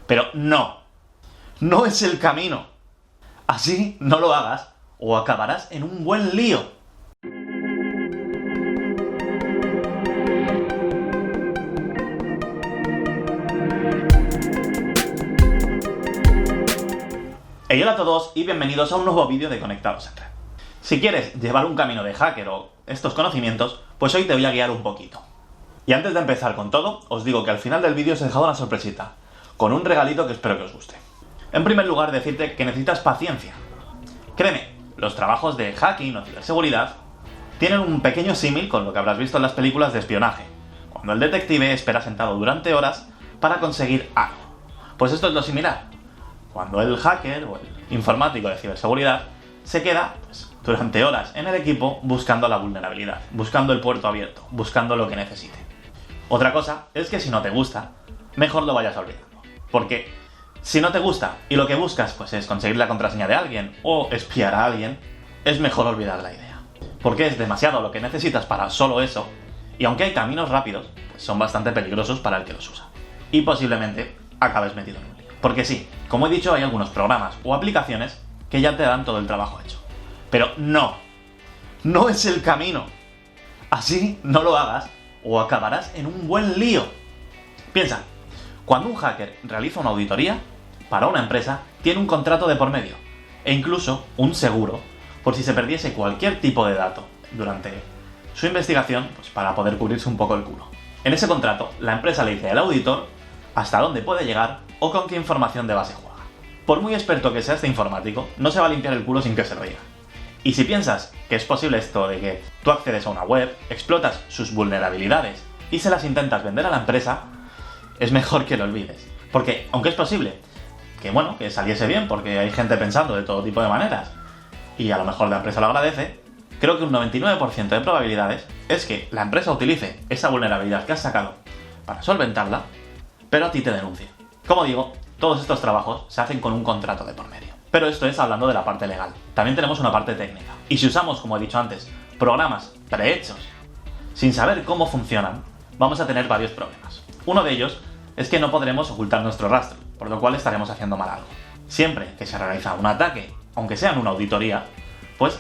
Pero no es el camino. Así no lo hagas o acabarás en un buen lío. Hey, hola a todos y bienvenidos a un nuevo vídeo de Conectados en Red. Si quieres llevar un camino de hacker o estos conocimientos, pues hoy te voy a guiar un poquito. Y antes de empezar con todo, os digo que al final del vídeo os he dejado una sorpresita, con un regalito que espero que os guste. En primer lugar, decirte que necesitas paciencia. Créeme, los trabajos de hacking o ciberseguridad tienen un pequeño símil con lo que habrás visto en las películas de espionaje, cuando el detective espera sentado durante horas para conseguir algo. Pues esto es lo similar. Cuando el hacker o el informático de ciberseguridad se queda durante horas en el equipo buscando la vulnerabilidad, buscando el puerto abierto, buscando lo que necesite. Otra cosa es que si no te gusta, mejor lo vayas olvidando. Porque si no te gusta y lo que buscas pues es conseguir la contraseña de alguien o espiar a alguien, es mejor olvidar la idea. Porque es demasiado lo que necesitas para solo eso, y aunque hay caminos rápidos, pues son bastante peligrosos para el que los usa. Y posiblemente acabes metido en un lío. Porque sí, como he dicho, hay algunos programas o aplicaciones que ya te dan todo el trabajo hecho. Pero no es el camino. Así no lo hagas o acabarás en un buen lío. Piensa, cuando un hacker realiza una auditoría para una empresa, tiene un contrato de por medio e incluso un seguro por si se perdiese cualquier tipo de dato durante su investigación, pues para poder cubrirse un poco el culo. En ese contrato, la empresa le dice al auditor hasta dónde puede llegar o con qué información de base juega. Por muy experto que sea este informático, no se va a limpiar el culo sin que se lo diga. Y si piensas que es posible esto de que tú accedes a una web, explotas sus vulnerabilidades y se las intentas vender a la empresa, es mejor que lo olvides. Porque, aunque es posible que saliese bien, porque hay gente pensando de todo tipo de maneras, y a lo mejor la empresa lo agradece, creo que un 99% de probabilidades es que la empresa utilice esa vulnerabilidad que has sacado para solventarla, pero a ti te denuncie. Como digo, todos estos trabajos se hacen con un contrato de por medio. Pero esto es hablando de la parte legal. También tenemos una parte técnica. Y si usamos, como he dicho antes, programas prehechos, sin saber cómo funcionan, vamos a tener varios problemas. Uno de ellos es que no podremos ocultar nuestro rastro, por lo cual estaremos haciendo mal algo. Siempre que se realiza un ataque, aunque sea en una auditoría, pues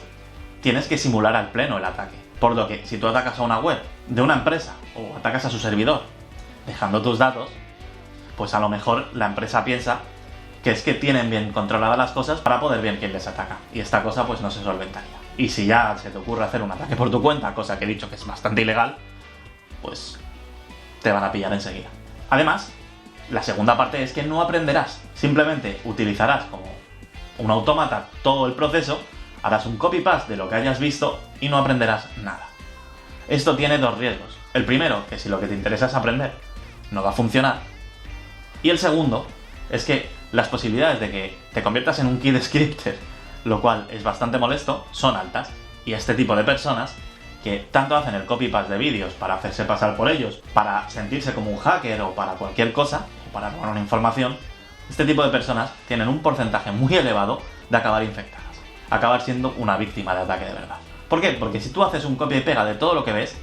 tienes que simular al pleno el ataque. Por lo que si tú atacas a una web de una empresa o atacas a su servidor dejando tus datos, pues a lo mejor la empresa piensa que es que tienen bien controladas las cosas para poder ver quién les ataca. Y esta cosa pues no se solventaría. Y si ya se te ocurre hacer un ataque por tu cuenta, cosa que he dicho que es bastante ilegal, pues te van a pillar enseguida. Además, la segunda parte es que no aprenderás. Simplemente utilizarás como un autómata todo el proceso, harás un copy-paste de lo que hayas visto y no aprenderás nada. Esto tiene dos riesgos. El primero, que si lo que te interesa es aprender, no va a funcionar. Y el segundo es que las posibilidades de que te conviertas en un kid scripter, lo cual es bastante molesto, son altas. Y este tipo de personas que tanto hacen el copy-paste de vídeos para hacerse pasar por ellos, para sentirse como un hacker o para cualquier cosa, o para robar una información, este tipo de personas tienen un porcentaje muy elevado de acabar infectadas, acabar siendo una víctima de ataque de verdad. ¿Por qué? Porque si tú haces un copia y pega de todo lo que ves,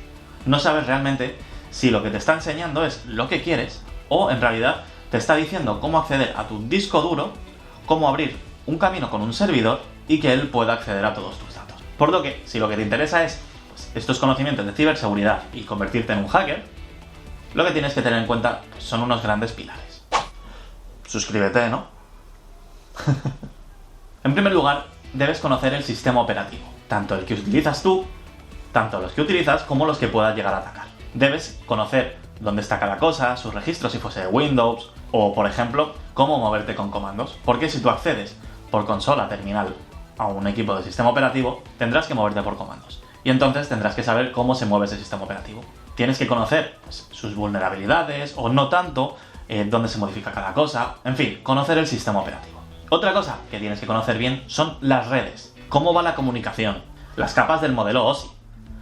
no sabes realmente si lo que te está enseñando es lo que quieres o en realidad te está diciendo cómo acceder a tu disco duro, cómo abrir un camino con un servidor y que él pueda acceder a todos tus datos. Por lo que, si lo que te interesa es estos conocimientos de ciberseguridad y convertirte en un hacker, lo que tienes que tener en cuenta son unos grandes pilares. Suscríbete, ¿no? En primer lugar, debes conocer el sistema operativo, tanto el que utilizas tú, tanto los que utilizas como los que puedas llegar a atacar. Debes conocer dónde está cada cosa, sus registros si fuese de Windows, o por ejemplo, cómo moverte con comandos. Porque si tú accedes por consola terminal a un equipo de sistema operativo, tendrás que moverte por comandos. Y entonces tendrás que saber cómo se mueve ese sistema operativo. Tienes que conocer sus vulnerabilidades, o no tanto, dónde se modifica cada cosa, en fin, conocer el sistema operativo. Otra cosa que tienes que conocer bien son las redes, cómo va la comunicación, las capas del modelo OSI,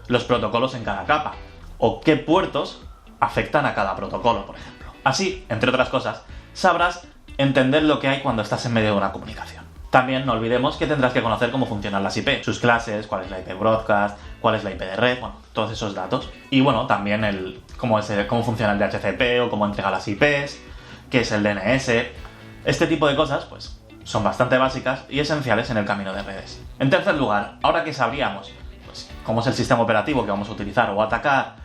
los protocolos en cada capa, o qué puertos afectan a cada protocolo, por ejemplo. Así, entre otras cosas, sabrás entender lo que hay cuando estás en medio de una comunicación. También no olvidemos que tendrás que conocer cómo funcionan las IP, sus clases, cuál es la IP broadcast, cuál es la IP de red, bueno, todos esos datos. Y bueno, también cómo funciona el DHCP o cómo entrega las IPs, qué es el DNS, Este tipo de cosas, pues, son bastante básicas y esenciales en el camino de redes. En tercer lugar, ahora que sabríamos pues, cómo es el sistema operativo que vamos a utilizar o atacar,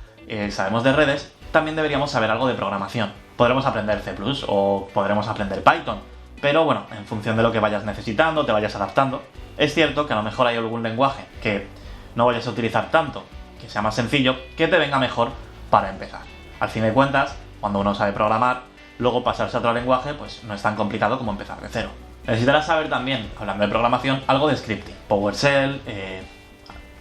sabemos de redes, también deberíamos saber algo de programación. Podremos aprender C++ o podremos aprender Python, pero bueno, en función de lo que vayas necesitando, te vayas adaptando. Es cierto que a lo mejor hay algún lenguaje que no vayas a utilizar tanto, que sea más sencillo, que te venga mejor para empezar. Al fin de cuentas, cuando uno sabe programar, luego pasarse a otro lenguaje pues no es tan complicado como empezar de cero. Necesitarás saber también, hablando de programación, algo de scripting. PowerShell,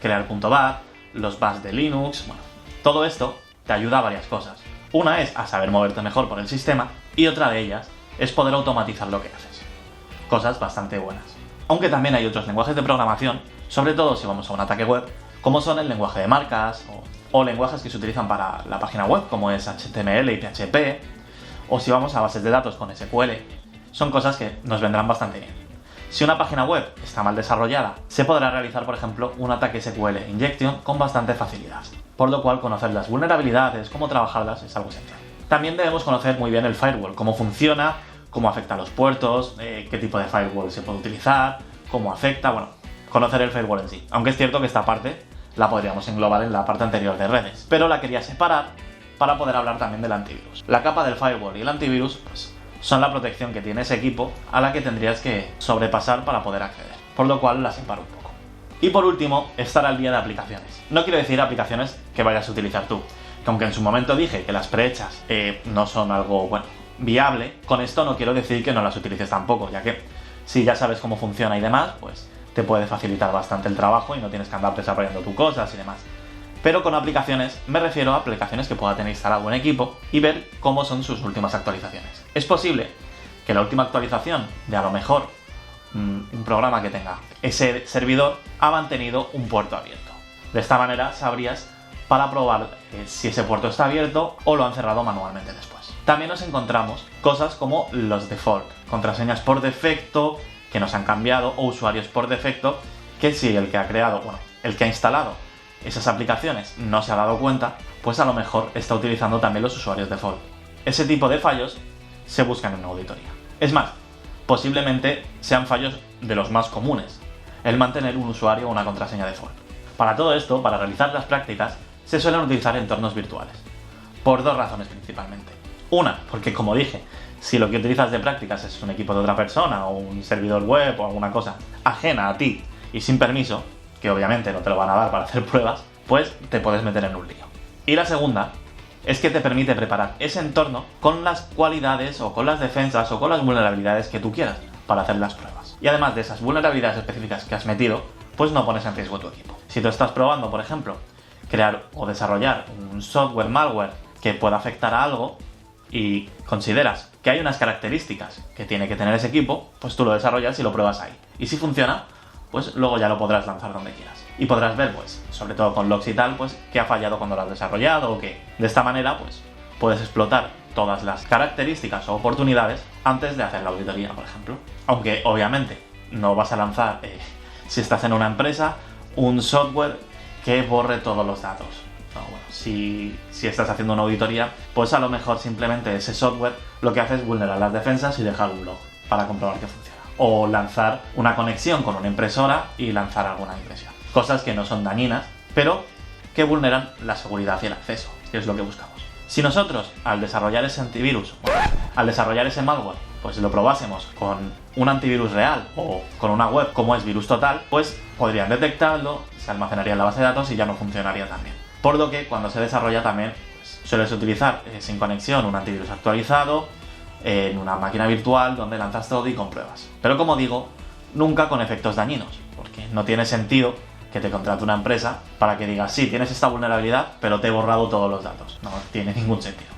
crear .bat, los bash de Linux, bueno, todo esto te ayuda a varias cosas. Una es a saber moverte mejor por el sistema y otra de ellas es poder automatizar lo que haces. Cosas bastante buenas. Aunque también hay otros lenguajes de programación, sobre todo si vamos a un ataque web, como son el lenguaje de marcas o lenguajes que se utilizan para la página web, como es HTML y PHP, o si vamos a bases de datos con SQL. Son cosas que nos vendrán bastante bien. Si una página web está mal desarrollada, se podrá realizar, por ejemplo, un ataque SQL injection con bastante facilidad, por lo cual conocer las vulnerabilidades, cómo trabajarlas, es algo esencial. También debemos conocer muy bien el firewall, cómo funciona, cómo afecta a los puertos, qué tipo de firewall se puede utilizar, cómo afecta, bueno, conocer el firewall en sí. Aunque es cierto que esta parte la podríamos englobar en la parte anterior de redes, pero la quería separar para poder hablar también del antivirus. La capa del firewall y el antivirus, pues, son la protección que tiene ese equipo a la que tendrías que sobrepasar para poder acceder, por lo cual la separo un poco. Y por último, estar al día de aplicaciones. No quiero decir aplicaciones que vayas a utilizar tú, que aunque en su momento dije que las prehechas no son algo, bueno, viable, con esto no quiero decir que no las utilices tampoco, ya que si ya sabes cómo funciona y demás, pues te puede facilitar bastante el trabajo y no tienes que andar desarrollando tus cosas y demás. Pero con aplicaciones me refiero a aplicaciones que pueda tener instalado un equipo y ver cómo son sus últimas actualizaciones. Es posible que la última actualización de a lo mejor un programa que tenga ese servidor ha mantenido un puerto abierto. De esta manera sabrías para probar si ese puerto está abierto o lo han cerrado manualmente después. También nos encontramos cosas como los default, contraseñas por defecto que nos han cambiado o usuarios por defecto que si el que ha creado, bueno, el que ha instalado esas aplicaciones no se ha dado cuenta, pues a lo mejor está utilizando también los usuarios default. Ese tipo de fallos se buscan en una auditoría. Es más, posiblemente sean fallos de los más comunes, el mantener un usuario o una contraseña default. Para todo esto, para realizar las prácticas, se suelen utilizar entornos virtuales, por dos razones principalmente. Una, porque como dije, si lo que utilizas de prácticas es un equipo de otra persona o un servidor web o alguna cosa ajena a ti y sin permiso, que obviamente no te lo van a dar para hacer pruebas, pues te puedes meter en un lío. Y la segunda es que te permite preparar ese entorno con las cualidades o con las defensas o con las vulnerabilidades que tú quieras para hacer las pruebas. Y además de esas vulnerabilidades específicas que has metido, pues no pones en riesgo tu equipo. Si tú estás probando, por ejemplo, crear o desarrollar un software malware que pueda afectar a algo y consideras que hay unas características que tiene que tener ese equipo, pues tú lo desarrollas y lo pruebas ahí. Y si funciona, pues luego ya lo podrás lanzar donde quieras. Y podrás ver, pues, sobre todo con logs y tal, pues, qué ha fallado cuando lo has desarrollado o qué. De esta manera, pues, puedes explotar todas las características o oportunidades antes de hacer la auditoría, por ejemplo. Aunque, obviamente, no vas a lanzar, si estás en una empresa, un software que borre todos los datos. No, bueno, si estás haciendo una auditoría, pues a lo mejor simplemente ese software lo que hace es vulnerar las defensas y dejar un log para comprobar que funciona. O lanzar una conexión con una impresora y lanzar alguna impresión. Cosas que no son dañinas, pero que vulneran la seguridad y el acceso, que es lo que buscamos. Si nosotros, al desarrollar ese antivirus, al desarrollar ese malware, pues lo probásemos con un antivirus real o con una web como es VirusTotal, pues podrían detectarlo, se almacenaría en la base de datos y ya no funcionaría tan bien. Por lo que cuando se desarrolla también pues, sueles utilizar sin conexión un antivirus actualizado, en una máquina virtual donde lanzas todo y compruebas. Pero como digo, nunca con efectos dañinos, porque no tiene sentido que te contrate una empresa para que digas, sí, tienes esta vulnerabilidad, pero te he borrado todos los datos. No tiene ningún sentido.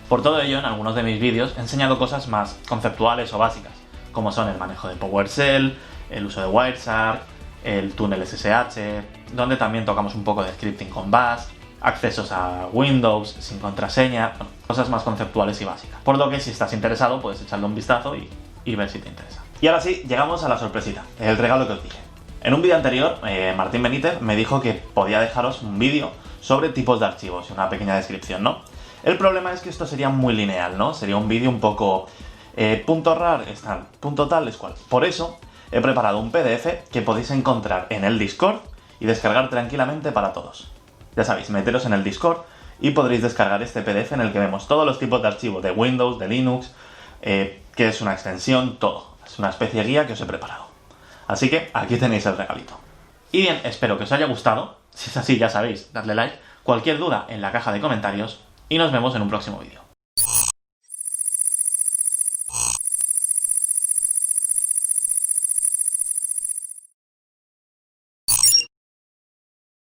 Por todo ello, en algunos de mis vídeos he enseñado cosas más conceptuales o básicas, como son el manejo de PowerShell, el uso de Wireshark, el túnel SSH, donde también tocamos un poco de scripting con Bash, accesos a Windows sin contraseña, bueno, cosas más conceptuales y básicas. Por lo que si estás interesado puedes echarle un vistazo y ver si te interesa. Y ahora sí, llegamos a la sorpresita, el regalo que os dije. En un vídeo anterior, Martín Benítez me dijo que podía dejaros un vídeo sobre tipos de archivos y una pequeña descripción, ¿no? El problema es que esto sería muy lineal, ¿no? Sería un vídeo un poco punto rar es tal, punto tal es cual. Por eso he preparado un PDF que podéis encontrar en el Discord y descargar tranquilamente para todos. Ya sabéis, meteros en el Discord y podréis descargar este PDF en el que vemos todos los tipos de archivos de Windows, de Linux, que es una extensión, todo. Es una especie de guía que os he preparado. Así que aquí tenéis el regalito. Y bien, espero que os haya gustado. Si es así, ya sabéis, dadle like. Cualquier duda en la caja de comentarios y nos vemos en un próximo vídeo.